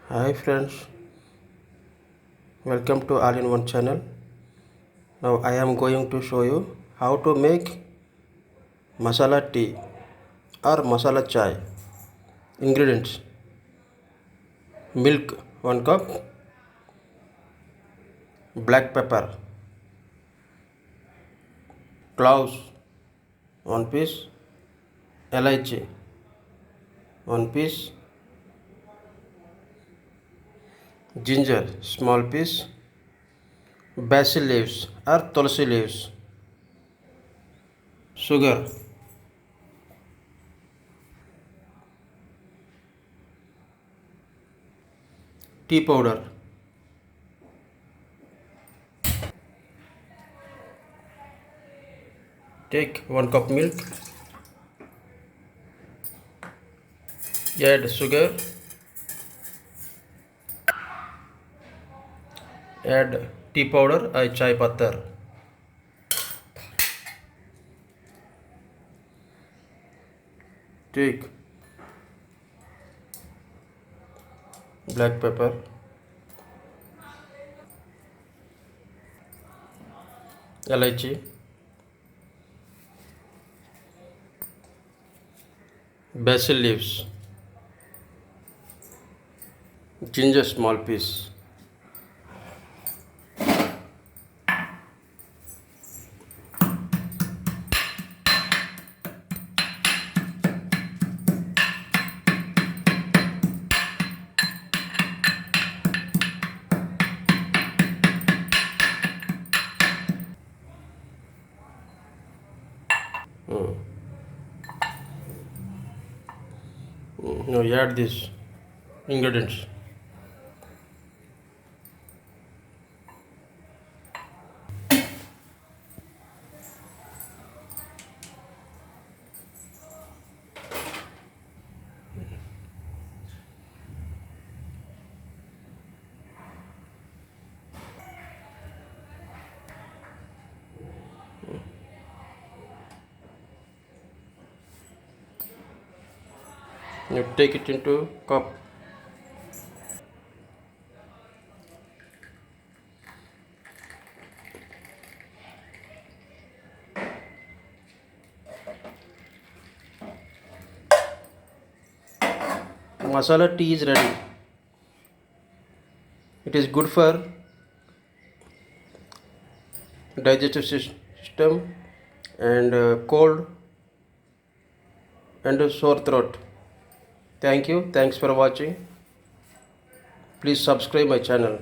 Hi friends, welcome to All in One channel. Now I am going to show you how to make masala tea or masala chai. Ingredients: milk 1 cup, black pepper, cloves 1 piece, elaichi 1 piece, ginger small piece, basil leaves or tulsi leaves, sugar, tea powder. Take 1 cup milk, add sugar, add tea powder or chai patta. Take black pepper, elaichi, basil leaves, ginger small piece. Now you add these ingredients. You take it into cup. Masala tea is ready. It is good for digestive system and cold and sore throat. Thank you. Thanks for watching. Please subscribe my channel.